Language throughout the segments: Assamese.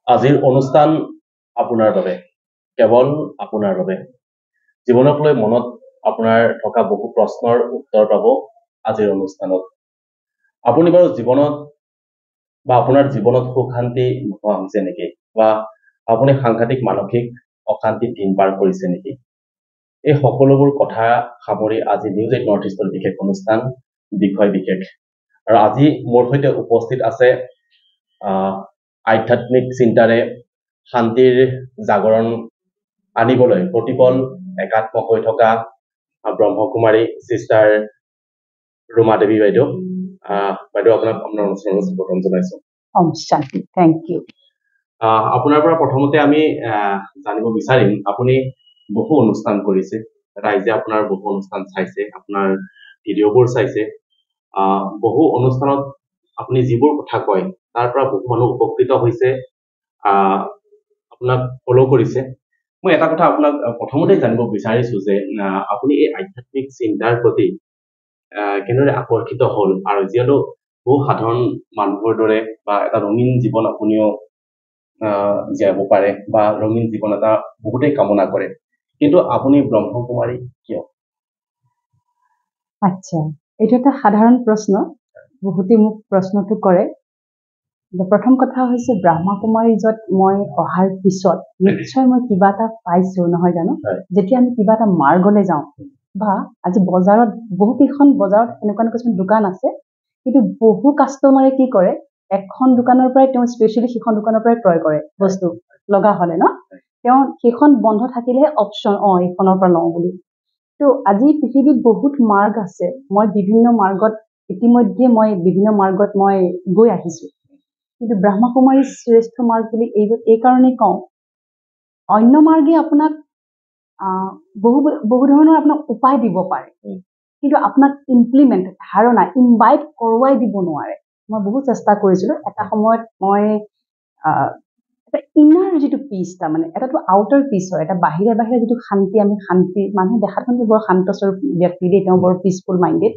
আজিৰ অনুষ্ঠান আপোনাৰ বাবে, কেৱল আপোনাৰ বাবে। জীৱনক লৈ মনত আপোনাৰ থকা বহু প্ৰশ্নৰ উত্তৰ পাব আজিৰ অনুষ্ঠানত। আপুনি বাৰু জীৱনত বা আপোনাৰ জীৱনত সুখ শান্তি নোপোৱা হৈছে নেকি? বা আপুনি সাংঘাতিক মানসিক অশান্তিত দিন পাৰ কৰিছে নেকি? এই সকলোবোৰ কথা সামৰি আজি নিউজ 8 নৰ্থ ইষ্টৰ বিশেষ অনুষ্ঠান বিষয় বিশেষ। আৰু আজি মোৰ সৈতে উপস্থিত আছে আধ্যাত্মিক চিন্তাৰে শান্তিৰ জাগৰণ আনিবলৈ প্ৰতিপল একাত্ম হৈ থকা ব্ৰহ্মকুমাৰী চিষ্টাৰ ৰুমা দেৱী বাইদেউ। বাইদেউ আপোনাক আপোনাৰ অনুষ্ঠানত স্বাগতম জনাইছো। শান্তি, থেংক ইউ। আপোনাৰ পৰা প্ৰথমতে আমি জানিব বিচাৰিম, আপুনি বহু অনুষ্ঠান কৰিছে, ৰাইজে আপোনাৰ বহু অনুষ্ঠান চাইছে, আপোনাৰ ভিডিঅ'বোৰ চাইছে। বহু অনুষ্ঠানত আপুনি যিবোৰ কথা কয় তাৰ পৰা বহু মানুহ উপকৃত হৈছে, আপোনাক ফলো কৰিছে। মই এটা কথা আপোনাক প্ৰথমতে জানিব বিচাৰিছো যে আপুনি এই আধ্যাত্মিক চিন্তাৰ প্ৰতি কেনেদৰে আকৰ্ষিত হল, আৰু যিহেতু বহু সাধাৰণ মানুহৰ দৰে বা এটা ৰঙীন জীৱন আপুনিও জীয়াব পাৰে বা ৰঙীন জীৱন এটা বহুতেই কামনা কৰে, কিন্তু আপুনি ব্ৰহ্মকুমাৰী কিয়? আচ্ছা, এইটো এটা সাধাৰণ প্ৰশ্ন, বহুতে মোক প্ৰশ্নটো কৰে। প্ৰথম কথা হৈছে ব্ৰহ্মকুমাৰীজত মই অহাৰ পিছত নিশ্চয় মই কিবা এটা পাইছো, নহয় জানো? যেতিয়া আমি কিবা এটা মাৰ্গলৈ যাওঁ বা আজি বজাৰত বহুকেইখন বজাৰত এনেকুৱা কিছুমান দোকান আছে, কিন্তু বহু কাষ্টমাৰে কি কৰে, এখন দোকানৰ পৰাই তেওঁ স্পেচিয়েলি সেইখন দোকানৰ পৰাই ক্ৰয় কৰে বস্তু লগা হলে ন, তেওঁ সেইখন বন্ধ থাকিলেহে অপশ্যন এইখনৰ পৰা লওঁ বুলি। তো আজি পৃথিৱীত বহুত মাৰ্গ আছে, মই বিভিন্ন মাৰ্গত ইতিমধ্যে বিভিন্ন মাৰ্গত মই গৈ আহিছো, কিন্তু ব্ৰহ্মকুমাৰী শ্ৰেষ্ঠ মাৰ্গ বুলি এই কাৰণেই কওঁ, অন্য মাৰ্গে আপোনাক বহু ধৰণৰ আপোনাক উপায় দিব পাৰে, কিন্তু আপোনাক ইমপ্লিমেণ্ট ধাৰণা ইনভাইট কৰোৱাই দিব নোৱাৰে। মই বহুত চেষ্টা কৰিছিলো। এটা সময়ত মই এটা ইনাৰ যিটো পিচ, তাৰমানে এটাতো আউটাৰ পিচ হয়, এটা বাহিৰে বাহিৰে যিটো শান্তি, আমি শান্তি মানুহে দেখাত কিন্তু বৰ শান্তস্বৰূপ ব্যক্তি দেই, তেওঁ বৰ পিচফুল মাইণ্ডেড,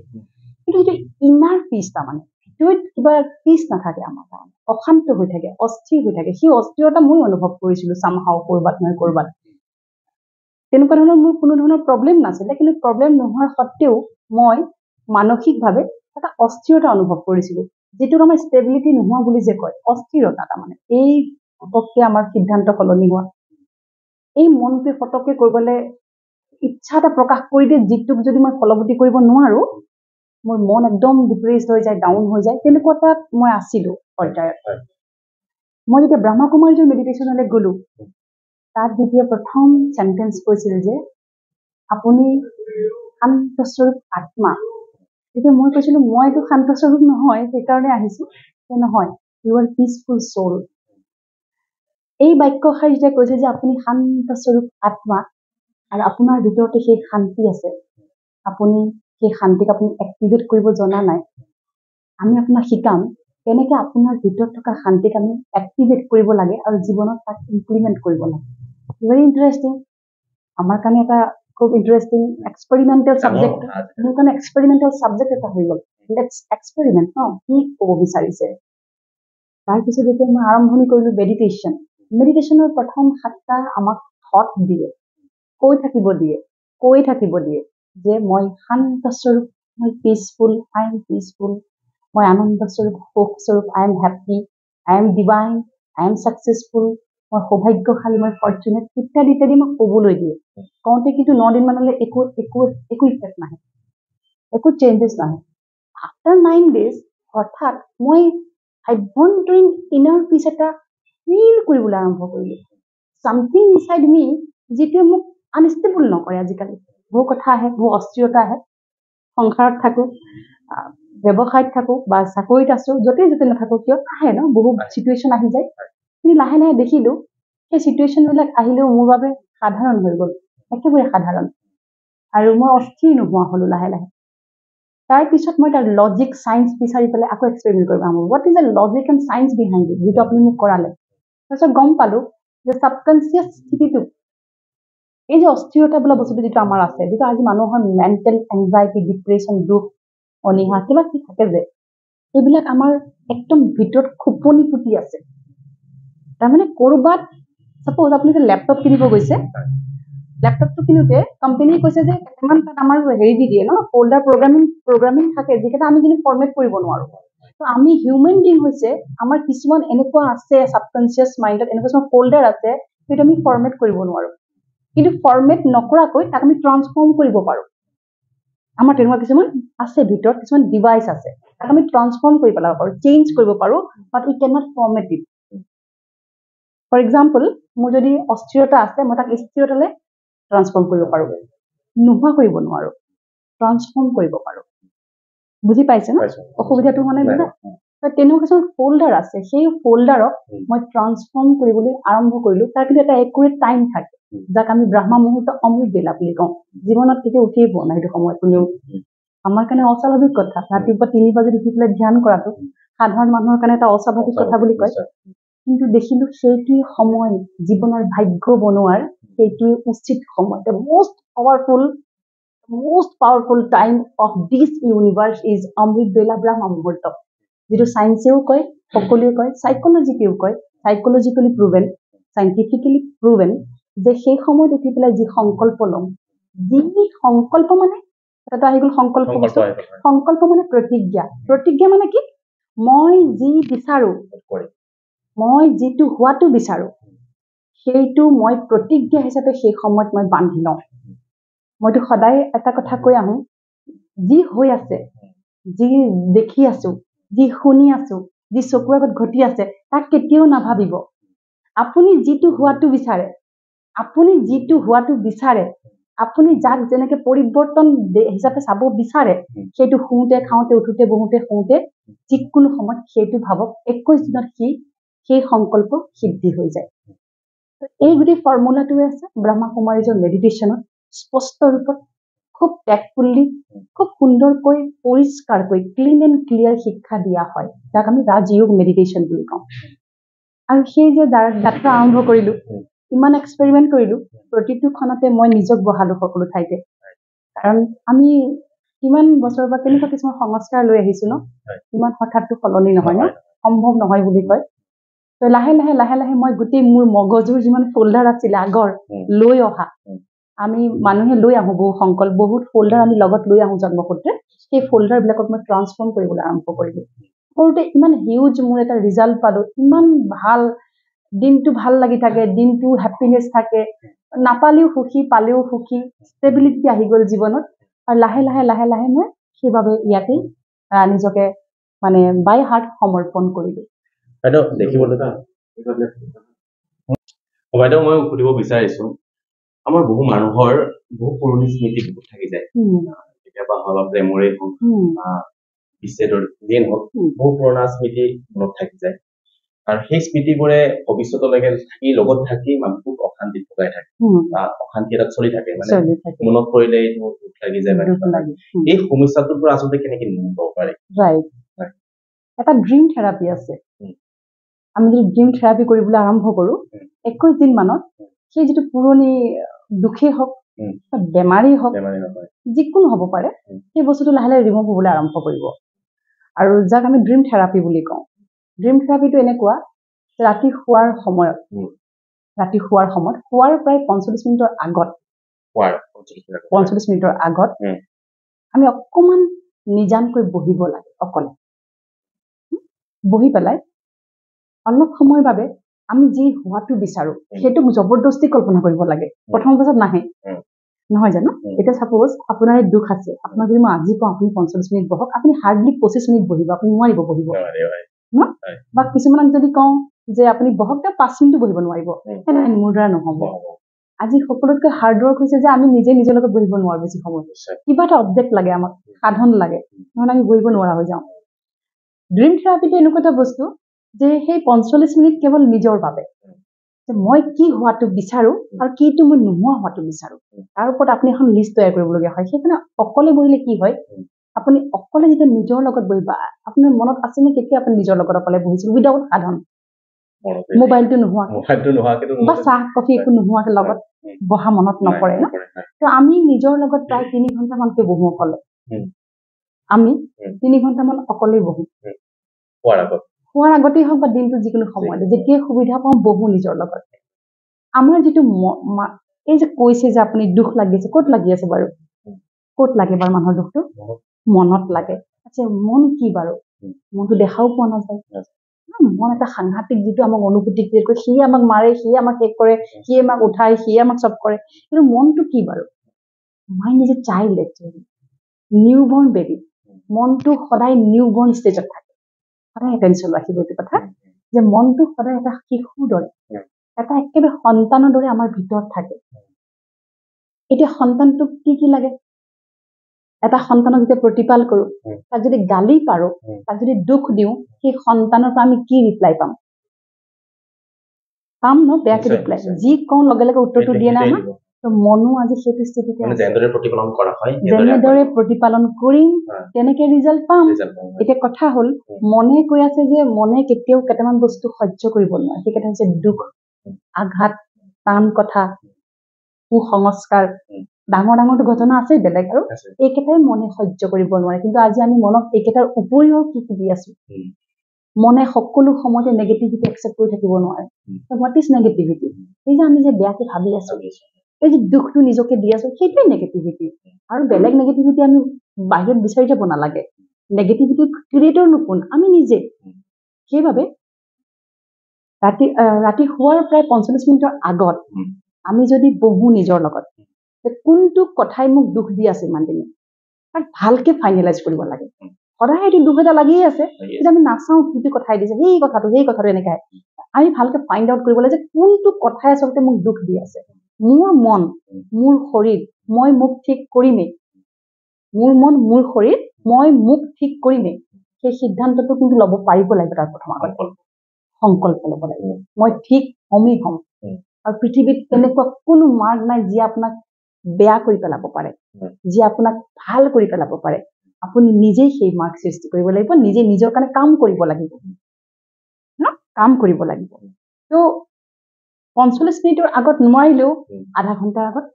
কিন্তু যিটো ইনাৰ পিচ, তাৰমানে ভিতৰত কিবা পিচ নাথাকে, আমাৰ কাৰণে অশান্ত হৈ থাকে, অস্থিৰ হৈ থাকে। সেই অস্থিৰতা মই অনুভৱ কৰিছিলো চামহাও কৰবাত নহয় কৰবাত। তেনেকুৱা ধৰণৰ মোৰ কোনো ধৰণৰ প্ৰব্লেম নাছিলে, কিন্তু প্ৰব্লেম নোহোৱাৰ সত্ত্বেও মই মানসিকভাৱে এটা অস্থিৰতা অনুভৱ কৰিছিলো, যিটোক আমাৰ ষ্টেবিলিটি নোহোৱা বুলি যে কয়, অস্থিৰতা। তাৰমানে এই পটককে আমাৰ সিদ্ধান্ত সলনি হোৱা, এই মনটোৱে পটককে কৰিবলৈ ইচ্ছা এটা প্ৰকাশ কৰি দিয়ে, যিটোক যদি মই ফলৱতী কৰিব নোৱাৰো, মোৰ মন একদম ডিপ্ৰেছড হৈ যায়, ডাউন হৈ যায়। তেনেকুৱা তাত মই আছিলো পৰ্যায়ত। মই যেতিয়া ব্ৰহ্মকুমাৰীৰ মেডিটেশ্যনলৈ গলো, তাত যেতিয়া প্ৰথম চেণ্টেন্স কৈছিল যে আপুনি শান্তস্বৰূপ আত্মা, তেতিয়া মই কৈছিলো মইতো শান্তস্বৰূপ নহয়, সেইকাৰণে আহিছো। নহয়, ইউ আৰ পিচফুল চ'ল। এই বাক্যষাৰ যেতিয়া কৈছে যে আপুনি শান্তস্বৰূপ আত্মা আৰু আপোনাৰ ভিতৰতে সেই শান্তি আছে, আপুনি সেই শান্তিক আপুনি এক্টিভেট কৰিব জনা নাই, আমি আপোনাক শিকাম কেনেকে আপোনাৰ ভিতৰত থকা শান্তিক আমি এক্টিভেট কৰিব লাগে আৰু জীৱনত তাক ইমপ্লিমেণ্ট কৰিব লাগে। ভেৰি ইণ্টাৰেষ্টিং, আমাৰ কাৰণে এটা খুব ইণ্টাৰেষ্টিং এক্সপেৰিমেণ্টেল ছাবজেক্ট, মোৰ কাৰণে এক্সপেৰিমেণ্টেল ছাবজেক্ট এটা হৈ গ'ল। লেটছ এক্সপেৰিমেণ্ট, কি ক'ব বিচাৰিছে। তাৰপিছত যেতিয়া মই আৰম্ভণি কৰিলো মেডিটেশ্যন, মেডিটেশ্যনৰ প্ৰথম 7টা আমাক থট দিয়ে, কৈ থাকিব দিয়ে যে মই শান্তস্বৰূপ, মই পিচফুল, আই এম পিচফুল, মই আনন্দস্বৰূপ, সুখস্বৰূপ, I am happy, I am divine, I am successful, মই সৌভাগ্যশালী, মই ফৰ্চুনেট, ইত্যাদি ইত্যাদি মোক ক'বলৈ দিয়ে। কওঁতে কিন্তু 9 দিন মানলৈ একো ইফেক্ট নাহে, একো চেঞ্জেছ নাহে। আফটাৰ 9 days হঠাৎ মই আভ্যন্তৰীণ ইনাৰ পিচ এটা ফিল কৰিবলৈ আৰম্ভ কৰিলো, চামথিং ইনচাইড মি, যিটোৱে মোক আনষ্টেবল নকৰে। আজিকালি বহু কথা আহে, বহু অস্থিৰতা আহে, সংসাৰত থাকো, ব্যৱসায়ত থাকো বা চাকৰিত আছো, য'তে নাথাকো কিয় আহে ন, বহু চিটুৱেশ্যন আহি যায়। কিন্তু লাহে লাহে দেখিলো সেই চিটুৱেশ্যন বিলাক আহিলেও মোৰ বাবে সাধাৰণ হৈ গ'ল, একেবাৰে সাধাৰণ, আৰু মই অস্থিৰ নোহোৱা হলো লাহে লাহে। তাৰপিছত মই তাৰ লজিক চাইন্স বিচাৰি পেলাই আকৌ এক্সপেৰিমেণ্ট কৰিব আৰম্ভ কৰিলো। What is the logic and science behind it, যিটো আপুনি মোক কৰালে। তাৰপিছত গম পালো যে ছাবকনচিয়াছ স্থিতিটো, এই যে অস্থিৰতা বোলা বস্তুটো যিটো আমাৰ আছে, যিটো আজি মানুহৰ মেণ্টেল এংজাইটি, ডিপ্ৰেশ্যন, দুখ, অনীহা, কিবা কি থাকে যে, এইবিলাক আমাৰ একদম ভিতৰত খোপনি পুতি আছে। তাৰমানে ক'ৰবাত সাপোজ আপুনি যে ল্যাপটপ কিনিব গৈছে, ল্যাপটপটো কিনোতে কোম্পানীয়ে কৈছে যে কেইটামান তাত আমাৰ হেৰি দি দিয়ে ন, ফোল্ডাৰ প্ৰগ্ৰামিং থাকে যিকেইটা আমি কিন্তু ফৰ্মেট কৰিব নোৱাৰো। তো আমি হিউমেন বিং হৈছে, আমাৰ কিছুমান এনেকুৱা আছে সাবকনচিয়াছ মাইণ্ডত এনেকুৱা কিছুমান ফোল্ডাৰ আছে সেইটো আমি ফৰ্মেট কৰিব নোৱাৰো, কিন্তু ফৰ্মেট নকৰাকৈ তাক আমি ট্ৰান্সফৰ্ম কৰিব পাৰো। আমাৰ তেনেকুৱা কিছুমান আছে, ভিতৰত কিছুমান ডিভাইচ আছে তাক আমি ট্ৰান্সফৰ্ম কৰি পেলাব পাৰো, চেঞ্জ কৰিব পাৰো, but we can not format it. For example, মোৰ যদি অস্থিৰতা আছে মই তাক স্থিৰতালৈ ট্ৰান্সফৰ্ম কৰিব পাৰো, নোহোৱা কৰিব নোৱাৰো, ট্ৰান্সফৰ্ম কৰিব পাৰো। বুজি পাইছে ন অসুবিধাটো মানে বুজা? তেনেকুৱা কিছুমান ফোল্ডাৰ আছে, সেই ফোল্ডাৰক মই ট্ৰান্সফৰ্ম কৰিবলৈ আৰম্ভ কৰিলো। তাৰ কিন্তু এটা একুৰেট টাইম থাকে যাক আমি ব্ৰহ্মা মুহূৰ্ত অমৃত বেলা বুলি কওঁ। জীৱনত কেতিয়াও উঠিয়ে পোৱা নাই সেইটো সময়ত কোনেও। আমাৰ কাৰণে অস্বাভাৱিক কথা, ৰাতিপুৱা 3 বজাত উঠি পেলাই ধ্যান কৰাটো সাধাৰণ মানুহৰ কাৰণে এটা অস্বাভাৱিক কথা বুলি কয়। কিন্তু দেখিলো সেইটোৱে সময় জীৱনৰ ভাগ্য বনোৱাৰ, সেইটোৱে উচিত সময়। The most powerful time of this universe is অমৃত বেলা ব্ৰহ্মা মুহূৰ্ত, যিটো চায়েন্সেও কয়, সকলোৱে কয়, সাইকোলজিকেও কয়, সাইকোলজিকেলি প্ৰুভেন, সাইন্টিফিকেলি প্ৰুভেন, যে সেই সময়ত উঠি পেলাই যি সংকল্প ল'ম, যি সংকল্প মানে এটা আহি গ'ল সংকল্প বস্তু। সংকল্প মানে প্ৰতিজ্ঞা। প্ৰতিজ্ঞা মানে কি? মই যি বিচাৰো, মই যিটো হোৱাটো বিচাৰো, সেইটো মই প্ৰতিজ্ঞা হিচাপে সেই সময়ত মই বান্ধি লওঁ। মইতো সদায় এটা কথা কৈ আহো, যি হৈ আছে, যি দেখি আছো, যি শুনি আছো, যি চকুৰ আগত ঘটি আছে, তাক কেতিয়াও নাভাবিব। আপুনি যিটো হোৱাটো বিচাৰে, আপুনি যিটো হোৱাটো বিচাৰে, আপুনি যাক যেনেকে পৰিৱৰ্তন হিচাপে চাব বিচাৰে, সেইটো শুওঁতে খাওঁতে উঠোতে বহোতে শুওঁতে যিকোনো সময়ত সেইটো ভাবক, 21 দিনত সেই সংকল্প সিদ্ধি হৈ যায়। এই গোটেই ফৰ্মুলাটোৱে আছে ব্ৰহ্মা কুমাৰীজৰ মেডিটেশ্যনত স্পষ্ট ৰূপত, খুব টেকফুল্লি, খুব সুন্দৰকৈ, পৰিষ্কাৰকৈ, ক্লিন এণ্ড ক্লিয়াৰ শিক্ষা দিয়া হয়, যাক আমি ৰাজয়োগ মেডিটেশ্যন বুলি কওঁ। আৰু সেই যে যাত্ৰা আৰম্ভ কৰিলো, ইমান এক্সপেৰিমেণ্ট কৰিলো, প্ৰতিটো ক্ষণতে মই নিজক বহালো সকলো ঠাইতে। কাৰণ আমি কিমান বছৰৰ পৰা কেনেকুৱা কিছুমান সংস্কাৰ লৈ আহিছো ন, ইমান হঠাৎটো সলনি নহয় ন, সম্ভৱ নহয় বুলি কয়। তো লাহে লাহে মই গোটেই মোৰ মগজুৰ যিমান ফোল্ডাৰ আছিলে আগৰ লৈ অহা, আমি মানুহে লৈ আহো বহু সংকল্প, বহুত ফোল্ডাৰ আমি লগত লৈ আহো জন্মসূত্ৰে, সেই ফোল্ডাৰ বিলাকক মই ট্ৰান্সফৰ্ম কৰিবলৈ আৰম্ভ কৰিলো। কৰোঁতে ইমান হিউজ মোৰ এটা ৰিজাল্ট পালো, ইমান ভাল, দিনটো ভাল লাগি থাকে, দিনটো হেপিনেছ থাকে, নাপালেও সুখী, পালেও সুখী, ষ্টেবিলিটি আহি গ'ল জীৱনত। আৰু লাহে লাহে মই সেইবাবে ইয়াতে নিজকে মানে বাই হাৰ্ট সমৰ্পণ কৰিলো। বাইদেউ দেখিবলৈ বাইদেউ মই সুধিব বিচাৰিছো, আমাৰ বহু মানুহৰ বহু পুৰণি স্মৃতি বহুত থাকি যায়, কেতিয়াবা হওক প্ৰেমৰে হওক, বিচ্ছেদৰ যিয়ে নহওক, বহু পুৰণা স্মৃতি মনত থাকি যায়। আৰু সেই স্মৃতিবোৰে ভৱিষ্যতলৈকে থাকি, লগত থাকি মানুহক অশান্তিত ভোগাই থাকে, অশান্তি এটাত চলি থাকে, মানে মনত পৰিলে দুখ লাগি যায়। এই সমস্যাটোৰ পৰা আচলতে কেনেকে নিৰ্মূল হ'ব পাৰি? এটা ড্ৰিম থেৰাপি আছে। আমি যদি ড্ৰিম থেৰাপি কৰিবলৈ আৰম্ভ কৰো, 21 দিন মানত সেই যিটো পুৰণি দুখেই হওক, বেমাৰেই হওক, যিকোনো হ'ব পাৰে, সেই বস্তুটো লাহে লাহে ৰিমুভ হ'বলৈ আৰম্ভ কৰিব। আৰু যাক আমি ড্ৰিম থেৰাপি বুলি কওঁ। ড্ৰিম থেৰাপিটো এনেকুৱা, ৰাতি শোৱাৰ সময়ত, শোৱাৰ প্ৰায় 45 মিনিটৰ আগত, 45 মিনিটৰ আগত আমি অকণমান নিজানকৈ বহিব লাগে, অকলে বহি পেলাই অলপ সময়ৰ বাবে আমি যি হোৱাটো বিচাৰো সেইটো জবৰদস্তি কল্পনা কৰিব লাগে। প্ৰথম অৱস্থাত নাহে, নহয় জানো? এতিয়া চাপোজ আপোনাৰ দুখ আছে, আপোনাক যদি মই আজি কওঁ আপুনি 45 মিনিট বহক, আপুনি হাৰ্ডলি 25 মিনিট বহিব, আপুনি নোৱাৰিব বহিব ন। বা কিছুমানক যদি কওঁ যে আপুনি বহক, তেওঁ 5 মিনিটো বহিব নোৱাৰিব, মোৰ দ্বাৰা নহ'ব। আজি সকলোতকৈ হাৰ্ড ৱৰ্ক হৈছে যে আমি নিজে নিজৰ লগত বহিব নোৱাৰো বেছি সময়। কিবা এটা অবজেক্ট লাগে, আমাক সাধন লাগে, নহ'লে আমি বহিব নোৱাৰা হৈ যাওঁ। ড্ৰিম থেৰাপিটো এনেকুৱা এটা বস্তু যে সেই 45 মিনিট কেৱল নিজৰ বাবে, যে মই কি হোৱাটো বিচাৰো আৰু কিটো মই নোহোৱা হোৱাটো বিচাৰো, তাৰ ওপৰত আপুনি এখন লিষ্ট তৈয়াৰ কৰিবলগীয়া হয়। সেইকাৰণে অকলে বহিলে কি হয়, আপুনি অকলে যেতিয়া নিজৰ লগত বহিবা, আপোনাৰ মনত আছেনে কেতিয়া আপুনি নিজৰ লগত অকলে বহিছিল উইদাউট সাধন, মোবাইলটো নোহোৱাকে বা চাহ কফি একো নোহোৱাকে লগত বহা মনত নপৰে ন? তো আমি নিজৰ লগত প্ৰায় 3 ঘণ্টামানকে বহো অকলে। আমি 3 ঘণ্টামান অকলেই বহো খোৱাৰ আগতেই হওক বা দিনটো যিকোনো সময়তে যেতিয়াই সুবিধা পাওঁ বহো নিজৰ লগত আমাৰ যিটো এই যে কৈছে যে আপুনি দুখ লাগি আছে ক'ত লাগি আছে বাৰু ক'ত লাগে বাৰু মানুহৰ দুখটো মনত লাগে আচ্ছা মন কি বাৰু মনটো দেখাও পোৱা নাযায় মন এটা সাংঘাতিক যিটো আমাক অনুভূতি ক্ৰিয়েট কৰে সিয়ে আমাক মাৰে সিয়ে আমাক শেষ কৰে সিয়ে আমাক উঠায় সিয়ে আমাক চব কৰে কিন্তু মনটো কি বাৰু mind is a child actually newborn baby মনটো সদায় নিউবৰ্ণ ষ্টেজত থাকে সদায় এটেনশ্যন ৰাখিব এইটো কথা যে মনটো সদায় এটা শিশুৰ দৰে এটা একেবাৰে সন্তানৰ দৰে আমাৰ ভিতৰত থাকে এতিয়া সন্তানটোক কি লাগে এটা সন্তানক যেতিয়া প্ৰতিপাল কৰো তাক যদি গালি পাৰো তাক যদি দুখ দিওঁ সেই সন্তানৰ পৰা আমি কি ৰিপ্লাই পাম ন বেয়াকে ৰিপ্লাই যি কওঁ লগে লগে উত্তৰটো দিয়ে না আমাক তো মনো আজি সেইটো স্থিতিতে যেনেদৰে প্ৰতিপালন কৰা হয় যেনেদৰে প্ৰতিপালন কৰিম তেনেকে ৰিজাল্ট পাম এতিয়া কথা হ'ল মনে কৈ আছে যে মনে কেতিয়াও কেইটামান বস্তু সহ্য কৰিব নোৱাৰে সেইকেইটা হৈছে দুখ আঘাত টান কথা কুসংস্কাৰ ডাঙৰ ডাঙৰটো ঘটনা আছে বেলেগ আৰু এইকেইটাই মনে সহ্য কৰিব নোৱাৰে কিন্তু আজি আমি মনক এইকেইটাৰ উপৰিও কি দি আছো মনে সকলো সময়তে নেগেটিভিটি একচেপ্ট কৰি থাকিব নোৱাৰে হোৱাট ইজ নেগেটিভিটি এই যে আমি যে বেয়াকে ভাবি আছো এই যে দুখটো নিজকে দি আছো সেইটোৱে নেগেটিভিটি আৰু বেলেগ নেগেটিভিটি আমি বাহিৰত বিচাৰি যাব নালাগে নেগেটিভিটি ক্ৰিয়েটৰ কোন আমি নিজে সেইবাবে ৰাতি শোৱাৰ প্ৰায় 45 মিনিটৰ আগত আমি যদি বহো নিজৰ লগত কোনটো কথাই মোক দুখ দি আছে ইমান দিনে তাক ভালকে ফাইনেলাইজ কৰিব লাগে সদায় এইটো দুখ এটা লাগিয়ে আছে কিন্তু আমি নাচাওঁ কিটো কথাই দিছে সেই কথাটো এনেকৈ আমি ভালকে ফাইণ্ড আউট কৰিব লাগে যে কোনটো কথাই আচলতে মোক দুখ দি আছে মোৰ মন মোৰ শৰীৰ মই মোক ঠিক কৰিমেই মোৰ মন মোৰ শৰীৰ মই মোক ঠিক কৰিমেই সেই সিদ্ধান্তটো কিন্তু ল'ব পাৰিব লাগিব তাৰ প্ৰথম আগত সংকল্প ল'ব লাগিব মই ঠিক হমেই হ'ম আৰু পৃথিৱীত এনেকুৱা কোনো মাৰ্গ নাই যি আপোনাক বেয়া কৰি পেলাব পাৰে যি আপোনাক ভাল কৰি পেলাব পাৰে আপুনি নিজেই সেই মাৰ্গ সৃষ্টি কৰিব লাগিব নিজে নিজৰ কাৰণে কাম কৰিব লাগিব কাম কৰিব লাগিব তো 45 মিনিটৰ আগত নোৱাৰিলেও আধা ঘণ্টাৰ আগত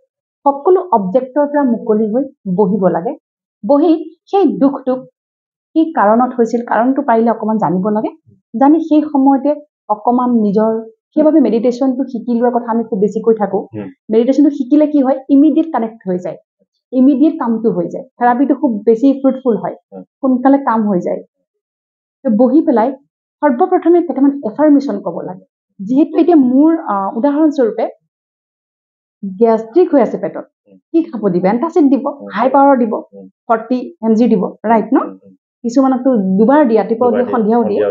সকলো অবজেক্টৰ পৰা মুকলি হৈ বহিব লাগে বহি সেই দুখটোক কি কাৰণত হৈছিল কাৰণটো পাৰিলে অকমান জানিব লাগে জানি সেই সময়তে অকমান নিজৰ সেইবাবে মেডিটেশ্যনটো শিকি লোৱাৰ কথা আমি খুব বেছি কৈ থাকো মেডিটেশ্যনটো শিকিলে কি হয় ইমিডিয়েট কানেক্ট হৈ যায় ইমিডিয়েট কামটো হৈ যায় থেৰাপিটো খুব বেছি ফ্ৰুটফুল হয় সোনকালে কাম হৈ যায় তো বহি পেলাই সৰ্বপ্ৰথমে কেইটামান এফাৰ্মেশ্যন ক'ব লাগে যিহেতু এতিয়া মোৰ উদাহৰণস্বৰূপে গেষ্ট্ৰিক হৈ আছে পেটত কি খাব দিব এণ্টাচিড দিব হাই পাৱাৰ দিব 40 mg দিব ৰাইট ন কিছুমানকতো দুবাৰ দিয়ে ৰাতিপুৱাও দিয়ে সন্ধিয়াও দিয়ে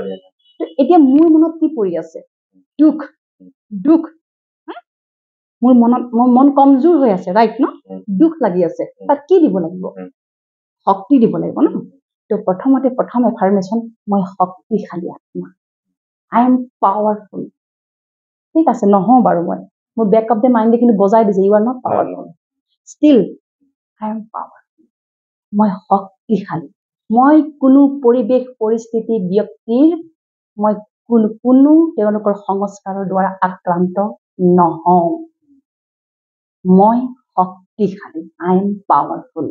এতিয়া মোৰ মনত কি পৰি আছে দুখ মোৰ মন কমজোৰ হৈ আছে ৰাইট ন দুখ লাগি আছে তাক কি দিব লাগিব শক্তি দিব লাগিব ন তো প্ৰথম এফাৰ্মেশ্যন মই শক্তিশালী আত্মা আই এম পাৱাৰফুল ঠিক আছে নহওঁ বাৰু মই মোৰ বেক অফ দ্য মাইণ্ডে কিন্তু বজাই দিছে you are not powerful still I am powerful মই শক্তিশালী মই কোনো পৰিৱেশ পৰিস্থিতি ব্যক্তিৰ মই কোনো তেওঁলোকৰ সংস্কাৰৰ দ্বাৰা আক্ৰান্ত নহওঁ মই শক্তিশালী আই এম পাৱাৰফুল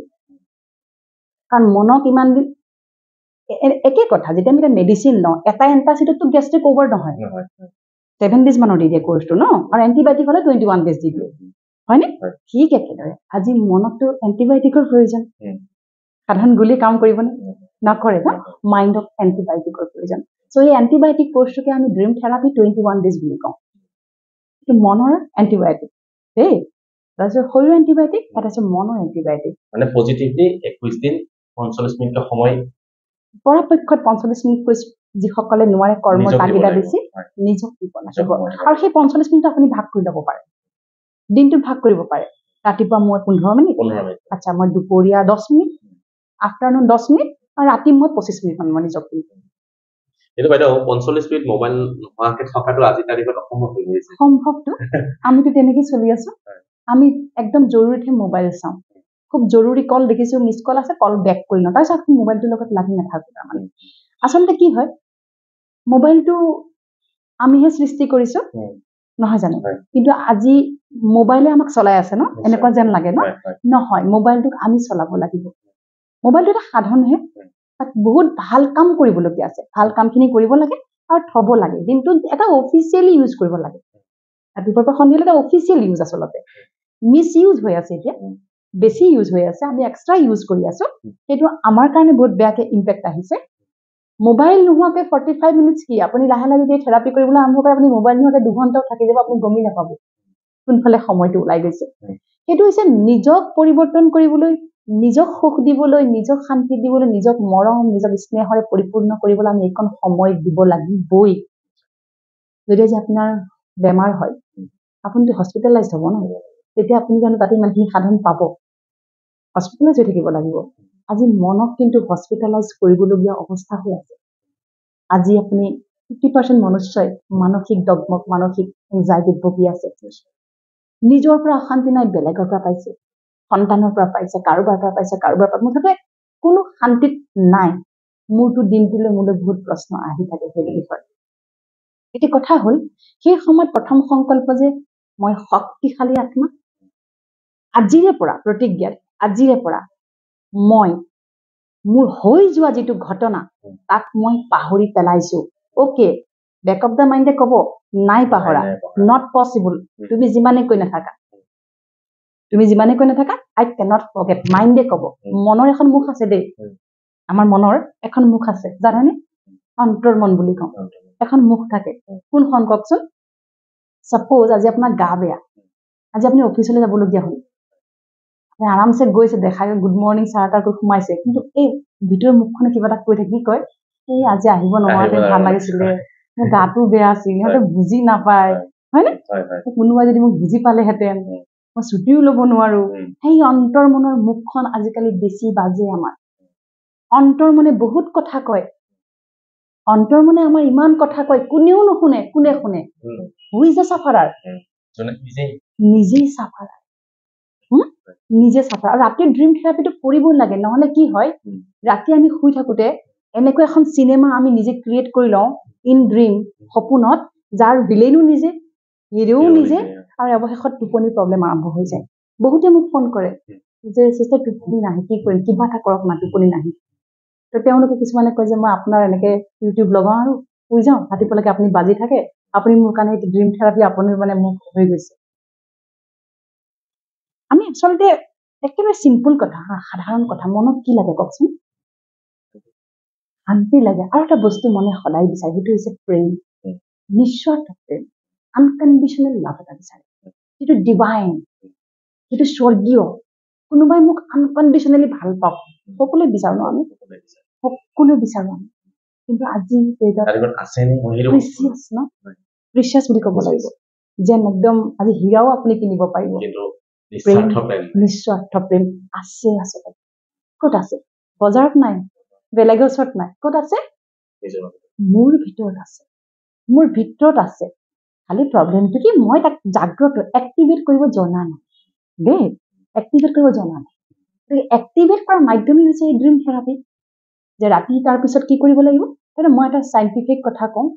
কাৰণ মনক ইমান দিন একে কথা যেতিয়া আমি মেডিচিন লওঁ এটা এণ্টাচিডতো গেষ্ট্ৰিক অভাৰ নহয় 7 days মানৰ দি দিয়ে কোৰ্চটো ন আৰু এণ্টিবায়টিক হ'লে 21 days দি দিয়ে হয়নে ঠিক একেদৰে আজি মনতো এণ্টিবায়টিকৰ প্ৰয়োজন সাধাৰণ গুলি কাম কৰিবনে নকৰে ন মাইণ্ডত এণ্টিবায়টিকৰ প্ৰয়োজন চ' এই এণ্টিবায়টিক কোৰ্চটোকে আমি ড্ৰিম থেৰাপি 21 days বুলি কওঁ এইটো মনৰ এণ্টিবায়টিক দেই তাৰপিছত শৰীৰৰ এণ্টিবায়টিক এটা আছে মনৰ এণ্টিবায়টিক মানে পজিটিভলি 21 দিন 45 মিনিট সময় পৰাপক্ষত 45 মিনিট কৈছো যিসকলে নোৱাৰে কৰ্মৰ তাগিদা বেছি নিজক দিব লাগিব আৰু সেই 45 মিনিট আপুনি ভাগ কৰি ল'ব পাৰে দিনটোত ভাগ কৰিব পাৰে ৰাতিপুৱা মই 15 মিনিট আচ্ছা মই দুপৰীয়া 10 মিনিট আফটাৰনুন 10 মিনিট আৰু ৰাতি মই 25 মিনিট মই নিজক দিব এইটো বাইদেউ 45 মিনিট মোবাইল নোহোৱাকৈ থকাটো আজি তাৰিখত অসম্ভৱ হৈ গৈছে সম্ভৱটো আমিতো তেনেকৈ চলি আছো আমি একদম জৰুৰীতে মোবাইল চাওঁ খুব জৰুৰী কল দেখিছো মিছ কল আছে কল বেক কৰি লওঁ তাৰপিছত মোবাইলটোৰ লগত লাগি নাথাকো তাৰমানে আচলতে কি হয় মোবাইলটো আমিহে সৃষ্টি কৰিছো নহয় জানো কিন্তু আজি মোবাইলে আমাক চলাই আছে ন এনেকুৱা যেন লাগে ন নহয় মোবাইলটোক আমি চলাব লাগিব মোবাইলটো এটা সাধনহে তাত বহুত ভাল কাম কৰিবলগীয়া আছে ভাল কামখিনি কৰিব লাগে পাৰ্ট হ'ব লাগে দিনটোত এটা অফিচিয়েলি ইউজ কৰিব লাগে ৰাতিপুৱাৰ পৰা সন্ধিয়ালৈ এটা অফিচিয়েল ইউজ আচলতে মিছ ইউজ হৈ আছে এতিয়া বেছি ইউজ হৈ আছে আমি এক্সট্ৰা ইউজ কৰি আছো সেইটো আমাৰ কাৰণে বহুত বেয়াকে ইম্পেক্ট আহিছে মোবাইল নোহোৱাকে 45 মিনিটছ কি আপুনি লাহে লাহে যদি থেৰাপি কৰিবলৈ আৰম্ভ কৰে আপুনি মোবাইল নোহোৱাকে 2 ঘণ্টাও থাকি যাব আপুনি গমেই নাপাব কোনফালে সময়টো ওলাই গৈছে সেইটো হৈছে নিজক পৰিৱৰ্তন কৰিবলৈ নিজক সুখ দিবলৈ নিজক শান্তি দিবলৈ নিজক মৰম নিজক স্নেহৰে পৰিপূৰ্ণ কৰিবলৈ আমি এইখন সময় দিব লাগিবই যদি আজি আপোনাৰ বেমাৰ হয় আপুনিতো হস্পিটেলাইজ হ'ব ন তেতিয়া আপুনি জানো তাতে ইমানখিনি সাধন পাব হস্পিটেলাইজ হৈ থাকিব লাগিব আজি মনক কিন্তু হস্পিটেলাইজ কৰিবলগীয়া অৱস্থা হৈ আছে আজি আপুনি 50% মনুষ্যই মানসিক দগমক মানসিক এংজাইটিত ভুগি আছে নিজৰ পৰা অশান্তি নাই বেলেগৰ পৰা পাইছে সন্তানৰ পৰা পাইছে কাৰোবাৰ পৰা পাইছে কাৰোবাৰ পৰা মুঠতে কোনো শান্তিত নাই মোৰতো দিনটোলৈ মোলৈ বহুত প্ৰশ্ন আহি থাকে সেই বিষয়ে এটি কথা হ'ল সেই সময়ত প্ৰথম সংকল্প যে মই শক্তিশালী আত্মা আজিৰে পৰা প্ৰতিজ্ঞাত আজিৰে পৰা মই মোৰ হৈ যোৱা যিটো ঘটনা তাক মই পাহৰি পেলাইছো ওকে বেক অফ দ্য মাইণ্ডে ক'ব নাই পাহৰা নট পচিবল তুমি যিমানে কৈ নাথাকা আই কেনট ফৰগেট মাইণ্ডে ক'ব মনৰ এখন মুখ আছে দেই আমাৰ মনৰ এখন মুখ আছে জানেনে অন্তৰ মন বুলি কওঁ এখন মুখ থাকে কোনখন কওকচোন সাপোজ আজি আপোনাৰ গা বেয়া আজি আপুনি অফিচলৈ যাবলগীয়া হ'ল আপুনি আৰামছে গৈছে দেখাই গুড মৰ্ণিং ছাৰ তাৰ কৈ সোমাইছে কিন্তু এই ভিতৰৰ মুখখনে কিবা এটা কৈ থাকি কয় এই আজি আহিব নোৱাৰোতে ভাল লাগিছিলে মোৰ গাটো বেয়া আছিল সিহঁতে বুজি নাপায় হয়নে কোনোবাই যদি মোক বুজি পালেহেঁতেন মই ছুটিও ল'ব নোৱাৰো সেই অন্তৰ মনৰ মুখখন আজিকালি বেছি বাজে আমাৰ অন্তৰ মনে বহুত কথা কয় অন্তৰ মনে আমাৰ ইমান কথা কয় কোনেও নুশুনে কোনে শুনে হু ইজ দ্য সাফাৰাৰ নিজেই সাফাৰাৰ নিজে সাফাৰ আৰু ৰাতিৰ ড্ৰিম থেৰাপিটো কৰিবই লাগে নহলে কি হয় ৰাতি আমি শুই থাকোতে এনেকুৱা এখন চিনেমা আমি নিজে ক্ৰিয়েট কৰি লওঁ ইন ড্ৰিম সপোনত যাৰ ভিলেনো নিজে হিৰোও নিজে আৰু অৱশেষত টোপনিৰ প্ৰব্লেম আৰম্ভ হৈ যায় বহুতে মোক ফোন কৰে যে চিষ্টাৰ টোপনি নাহে কি কৰিম কিবা এটা কৰক না টোপনি নাহে তো তেওঁলোকে কিছুমানে কয় যে মই আপোনাৰ এনেকে ইউটিউব লগাওঁ আৰু শুই যাওঁ ৰাতিপুৱালৈকে আপুনি বাজি থাকে আপুনি মোৰ কাৰণে ড্ৰিম থেৰাপি আপুনি মানে মোক হৈ গৈছে আমি আচলতে একেবাৰে চিম্পল কথা সাধাৰণ কথা মনত কি লাগে কওকচোন শান্তি লাগে আৰু এটা বস্তু মনে সদায় বিচাৰে সেইটো হৈছে প্ৰেম নিস্বাৰ্থ প্ৰেম আনকণ্ডিশ্যনেল লাভ এটা বিচাৰে যিটো ডিভাইন যিটো স্বৰ্গীয় কোনোবাই মোক আনকণ্ডিশ্যনেলি ভাল পাওক সকলোৱে বিচাৰো ন আমি সকলোৱে বিচাৰো আমি কিন্তু আজি প্ৰিচিয়াছ বুলি ক'ব লাগিব যেন একদম আজি হীৰাও আপুনি কিনিব পাৰিব নিস্বাৰ্থ প্ৰেম আছে আচলতে ক'ত আছে বজাৰত নাই বেলেগৰ ওচৰত নাই ক'ত আছে মোৰ ভিতৰত আছে খালি প্ৰব্লেমটো কি মই তাক জাগ্ৰত এক্টিভেট কৰিব জনা নাই দেই এক্টিভেট কৰিব জনা নাই এক্টিভেট কৰাৰ মাধ্যমে হৈছে এই ড্ৰিম থেৰাপি যে ৰাতি তাৰপিছত কি কৰিব লাগিব সেইটো মই এটা চাইণ্টিফিক কথা কওঁ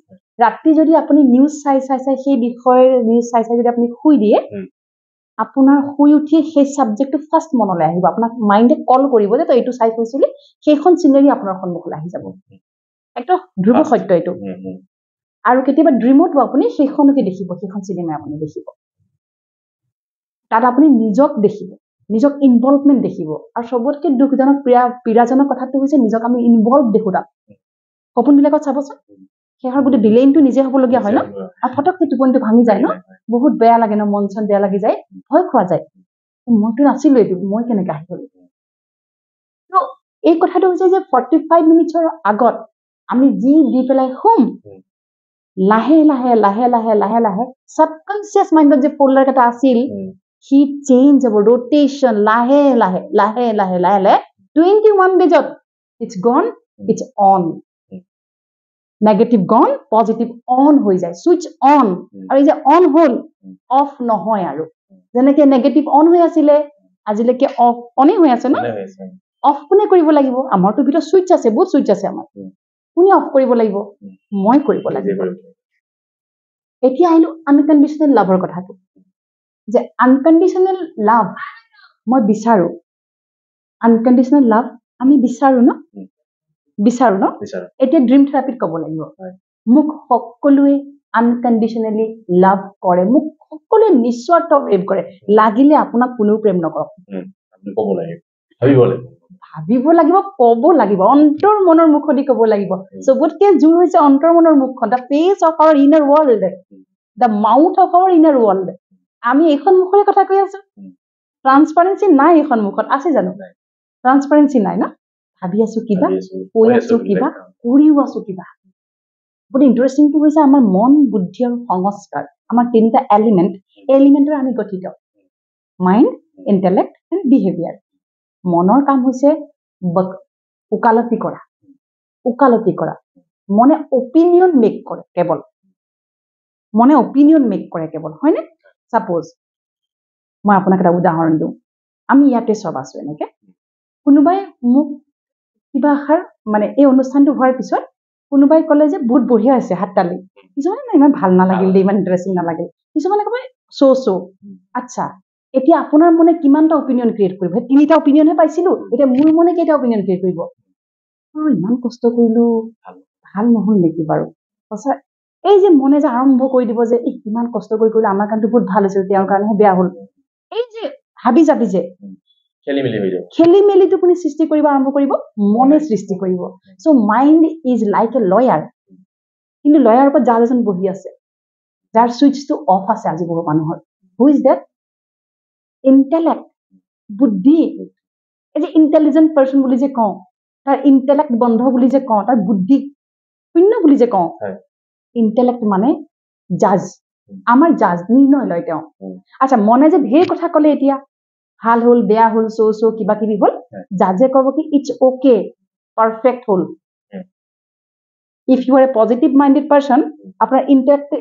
ৰাতি যদি আপুনি নিউজ চাই সেই বিষয়ৰ নিউজ চাই যদি আপুনি শুই দিয়ে আপোনাৰ শুই উঠি সেই সাবজেক্টটো ফাৰ্ষ্ট মনলৈ আহিব আপোনাক মাইণ্ডে কল কৰিব যে তই এইটো চাই কৈছিলি সেইখন চিনেৰি আপোনাৰ সন্মুখলৈ আহি যাব একদম ধ্ৰুৱ সত্য এইটো আৰু কেতিয়াবা ড্ৰিমতো আপুনি সেইখনকে দেখিব সেইখন চিনেমা আপুনি দেখিব তাত আপুনি নিজক দেখিব নিজক ইনভলভমেণ্ট দেখিব আৰু সবতকৈ দুখজনক পীড়াজনক কথাটো হৈছে নিজক আমি ইনভলভ দেখো তাত সপোনবিলাকত চাবচোন সেইহৰ গোটেই ভিলেইনটো নিজে হ'বলগীয়া হয় ন আৰু ফটককে টোপনিটো ভাঙি যায় ন বহুত বেয়া লাগে ন মন চন বেয়া লাগি যায় ভয় খোৱা যায় মইতো নাছিলো এইটো মই কেনেকৈ আহি গলো তো এই কথাটো হৈছে যে 45 মিনিটৰ আগত আমি যি দি পেলাই শুম লাহে লাহে লাহে লাহে লাহে লাহে সাবকনচিয়াস মাইণ্ডত যে ফল্ডাৰ এটা আছিল হি চেঞ্জ হ'ব ৰোটেশন লাহে লাহে লাহে লাহে লাহে লাহে 21 ডেজত ইটস গন ইটস অন নেগেটিভ গন পজিটিভ অন হৈ যায় সুইচ অন আৰু এই যে অন হ'ল অফ নহয় আৰু যেনেকে নেগেটিভ অন হৈ আছিলে আজিলৈকে অফ অনেই হৈ আছে ন অফ কোনে কৰিব লাগিব আমাৰতো ভিতৰত সুইচ আছে বহুত সুইচ আছে আমাৰ কোনে অফ কৰিব লাগিব মই কৰিব লাগিব এতিয়া আহিলো আনকণ্ডিশ্যনেল লাভৰ কথাটো যে আনকণ্ডিশ্যনেল লাভ মই বিচাৰো আনকণ্ডিশ্যনেল লাভ আমি বিচাৰো ন এতিয়া ড্ৰিম থেৰাপিত ক'ব লাগিব মোক সকলোৱে আনকণ্ডিশ্যনেলি লাভ কৰে, মোক সকলোৱে নিস্বাৰ্থ প্ৰেম কৰে, লাগিলে আপোনাক কোনেও প্ৰেম নকৰক। আপুনি ক'ব লাগে, ভাবিব লাগে, ভাবিব লাগিব, ক'ব লাগিব, অন্তৰ মনৰ মুখেদি ক'ব লাগিব। চবতকে জোৰ হৈছে অন্তৰ মনৰ মুখখন, the face of our inner world, the mouth of our inner world. আমি এইখন মুখৰে কথা কৈ আছো, ট্ৰান্সপাৰেঞ্চি নাই এইখন মুখত, আছে জানো? ট্ৰান্সপাৰেঞ্চি নাই ন? ভাবি আছো কিবা, কৈ আছো কিবা, কৰিও আছো কিবা। বহুত ইণ্টাৰেষ্টিংটো হৈছে আমাৰ মন, বুদ্ধি আৰু সংস্কাৰ, আমাৰ তিনিটা এলিমেণ্টৰ আমি গঠিত, মাইণ্ড, ইণ্টেলেক্ট এণ্ড বিহেভিয়াৰ। মনৰ কাম হৈছে ওকালতি কৰা, মনে অপিনিয়ন মেক কৰে কেৱল, হয়নে? ছাপ'জ মই আপোনাক এটা উদাহৰণ দিওঁ, আমি ইয়াতে চব আছো এনেকে, কোনোবাই মোক কিবা এষাৰ মানে এই অনুষ্ঠানটো হোৱাৰ পিছত কোনোবাই ক'লে যে বহুত বঢ়িয়া হৈছে, হাত তালি। কিছুমানে নাই ইমান ভাল নালাগিল দেই, ইমান ইণ্টাৰেষ্টিং নালাগিল। কিছুমানে ক'ব চ' আচ্ছা, এতিয়া আপোনাৰ মনে কিমানটা অপিনিয়ন ক্ৰিয়েট কৰিব? সেই 3টা অপিনিয়নহে পাইছিলো, এতিয়া মোৰ মনে কেইটা অপিনিয়ন ক্ৰিয়েট কৰিব? ইমান কষ্ট কৰিলো, ভাল নহ'ল নেকি বাৰু? সঁচা, এই যে মনে যে আৰম্ভ কৰি দিব যে ইমান কষ্ট কৰিলো, আমাৰ কাৰণেতো বহুত ভাল হৈছিল, তেওঁৰ কাৰণেহে বেয়া হ'ল, এই যে হাবি যাবি যে খেলি মেলিটো কোনে সৃষ্টি কৰিব আৰম্ভ কৰিব? মনে সৃষ্টি কৰিব। So' mind is like a lawyer, কিন্তু লয়াৰৰ ওপৰত জাজ এজন বহি আছে, যাৰ চুইচটো অফ আছে আজি বহু মানুহৰ। Who is that? ইণ্টেলেক্ট, বুদ্ধি। এই যে ইণ্টেলিজেণ্ট পাৰ্চন বুলি যে কওঁ, তাৰ ইণ্টেলেক্ট বন্ধ বুলি যে কওঁ, তাৰ বুদ্ধি শূন্য বুলি যে কওঁ, ইণ্টেলেক্ট মানে জাজ, আমাৰ জাজ, নিৰ্ণয় লয় তেওঁ। আচ্ছা, মনে যে ঢেৰ কথা ক'লে, এতিয়া ভাল হ'ল, বেয়া হ'ল, চ' কিবা কিবি হ'ল, জাজে ক'ব কি ইটছ অ'কে, পাৰফেক্ট হ'ল। If you are a positive minded person, আপোনাৰ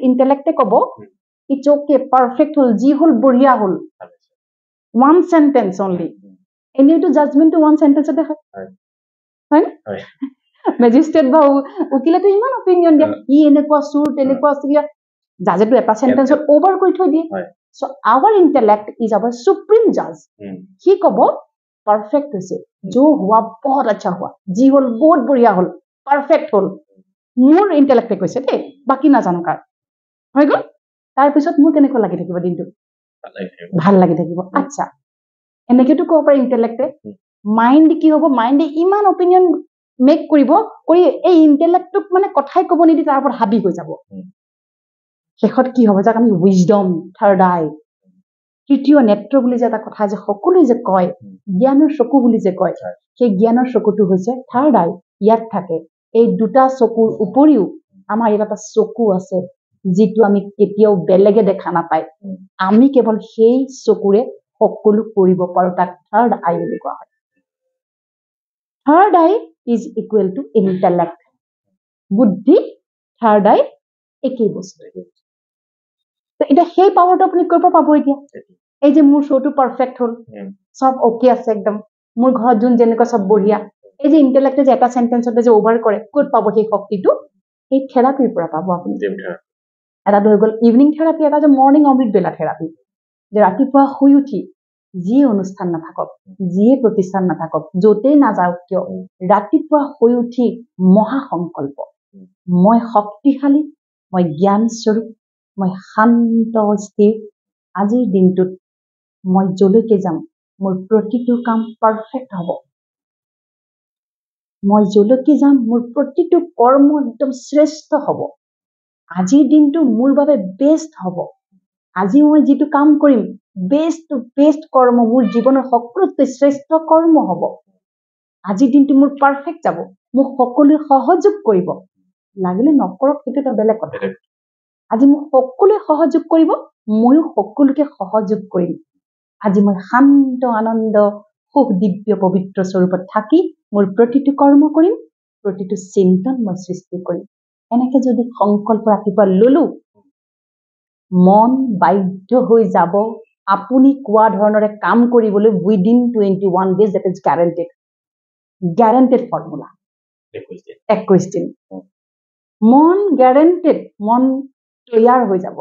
ইণ্টেলেক্টে ক'ব ইটছ অ'কে, পাৰফেক্ট হ'ল, যি হ'ল বঢ়িয়া হ'ল। One sentence only. এনেইতো জাজমেণ্টটো ওৱান চেণ্টেন্সতে হয়, হয়নে? মেজিষ্ট্ৰেট বা উকিলেতো ইমান অপিনিয়ন দিয়ে, ই এনেকুৱা চোৰ, তেনেকুৱা চোৰ, জাজেতো এটা চেণ্টেন্সত অভাৰ কৰি থৈ দিয়ে। So' our intellect is our supreme জাজ। সি ক'ব পাৰফেক্ট হৈছে, जो हुआ बहुत अच्छा हुआ, যি হ'ল বহুত বঢ়িয়া হ'ল, পাৰফেক্ট হ'ল। মোৰ ইণ্টেলেক্টে কৈছে দেই, বাকী নাজানো কাৰ। হৈ গ'ল? তাৰপিছত মোৰ কেনেকুৱা লাগি থাকিব দিনটো? ভাল লাগি থাকিব। আচ্ছা, এনেকেতো ক'ব পাৰে ইণ্টেলেক্টে। মাইণ্ড কি হ'ব? মাইণ্ডে ইমান অপিনিয়ন মেক কৰিব, কৰি এই ইণ্টেলেক্টটোক মানে কথাই ক'ব নিদি তাৰ ওপৰত হাবি হৈ যাব। শেষত কি হ'ব? যাক আমি উইজডম, থাৰ্ড আই, তৃতীয় নেত্ৰ বুলি যে এটা কথা যে সকলোৱে যে কয়, জ্ঞানৰ চকু বুলি যে কয়, সেই জ্ঞানৰ চকুটো হৈছে থাৰ্ড আই, ইয়াত থাকে। এই দুটা চকুৰ উপৰিও আমাৰ ইয়াত এটা চকু আছে, যিটো আমি কেতিয়াও বেলেগে দেখা নাপায়। আমি কেৱল সেই চকুৰে সকলো কৰিব পাৰো, তাক থাৰ্ড আই বুলি কোৱা হয়। Third I is equal to intellect. বুদ্ধি, থাৰ্ড আই একেই বস্তু। এতিয়া সেই পাৱাৰটো আপুনি ক'ৰ পৰা পাব? এতিয়া এই যে মোৰ শ্ব'টো পাৰফেক্ট হ'ল, চব অ'কে আছে একদম, মোৰ ঘৰত যোন যেনেকুৱা চব বঢ়িয়া, এই যে ইণ্টেলেক্টে যে এটা চেণ্টেন্সতে যে অভাৰ কৰে, ক'ত পাব সেই শক্তিটো? সেই থেৰাপিৰ পৰা পাব আপুনি। এটাটো হৈ গ'ল ইভিনিং থেৰাপি, এটা যে মৰ্ণিং অমৃতবেলা থেৰাপি, যে ৰাতিপুৱা শুই উঠি যিয়ে অনুষ্ঠান নাথাকক, যিয়ে প্ৰতিষ্ঠান নাথাকক, য'তেই নাযাওক কিয়, ৰাতিপুৱা শুই উঠি মহাসংকল্প, মই শক্তিশালী, মই জ্ঞানস্বৰূপ, মই শান্ত স্থিৰ, আজিৰ দিনটোত মই যলৈকে যাম মোৰ প্ৰতিটো কাম পাৰফেক্ট হ'ব। মই যলৈকে যাম মোৰ প্ৰতিটো কৰ্ম একদম শ্ৰেষ্ঠ হ'ব। আজিৰ দিনটো মোৰ বাবে বেষ্ট হ'ব। আজি মই যিটো কাম কৰিম, বেষ্ট কৰ্ম, মোৰ জীৱনৰ সকলোতকৈ শ্ৰেষ্ঠ কৰ্ম হ'ব। আজিৰ দিনটো মোৰ পাৰফেক্ট যাব, মোক সকলোৱে সহযোগ কৰিব, লাগিলে নকৰক সেইটো এটা বেলেগ কথা। আজি মোক সকলোৱে সহযোগ কৰিব, ময়ো সকলোকে সহযোগ কৰিম। আজি মই শান্ত, আনন্দ, সুখ, দিব্য, পবিত্ৰ স্বৰূপত থাকি মোৰ প্ৰতিটো কৰ্ম কৰিম, প্ৰতিটো চিন্তন মই সৃষ্টি কৰিম। এনেকে যদি সংকল্প ৰাতিপুৱা ললো, মন বাধ্য হৈ যাব আপুনি কোৱা ধৰণৰে কাম কৰিবলৈ within 21 days, that is guaranteed. Guaranteed formula. 21 দিন। মন গ্যাৰেণ্টেড, মন ক্লিয়াৰ হৈ যাব।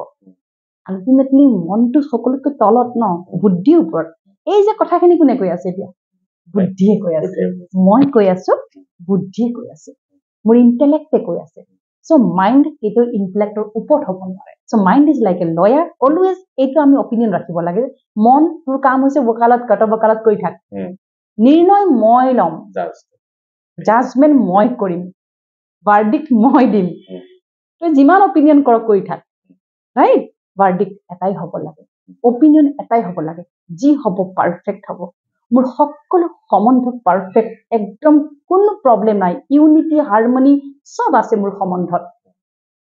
আল্টিমেটলি মনটো সকলোতকৈ তলত ন, বুদ্ধিৰ ওপৰত। এই যে কথাখিনি কোনে কৈ আছে এতিয়া? বুদ্ধিয়ে কৈ আছে। মই কৈ আছো, বুদ্ধিয়ে কৈ আছে, মোৰ ইণ্টেলেক্টে কৈ আছে। চ' মাইণ্ড সেইটো ইণ্টেলেক্টৰ ওপৰত হ'ব নোৱাৰে so' mind is like a lawyer always এইটো আমি অপিনিয়ন ৰাখিব লাগে মন তোৰ কাম হৈছে ৱকালত কটবকালত কৰি থাক নিৰ্ণয় মই ল'ম জাজমেণ্ট মই কৰিম ভাৰ্ডিক্ট মই দিম তই যিমান অপিনিয়ন কৰ কৰি থাক ৰাইট ভাৰ্ডিক্ট এটাই হ'ব লাগে অপিনিয়ন এটাই হ'ব লাগে যি হ'ব পাৰফেক্ট হ'ব মোৰ সকলো সম্বন্ধত পাৰফেক্ট একদম কোনো প্ৰব্লেম নাই ইউনিটি হাৰমনি সব আছে মোৰ সম্বন্ধত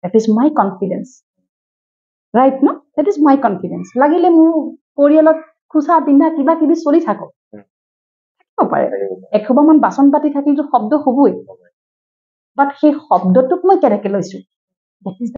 that is my confidence right no that is my confidence লাগিলে মোৰ পৰিয়ালত খুচা পিন্ধা কিবা কিবি চলি থাকক থাকিব পাৰে এসোপামান বাচন পাতি থাকিলেতো শব্দ হ'বই বাট সেই শব্দটোক মই কেনেকৈ লৈছো that is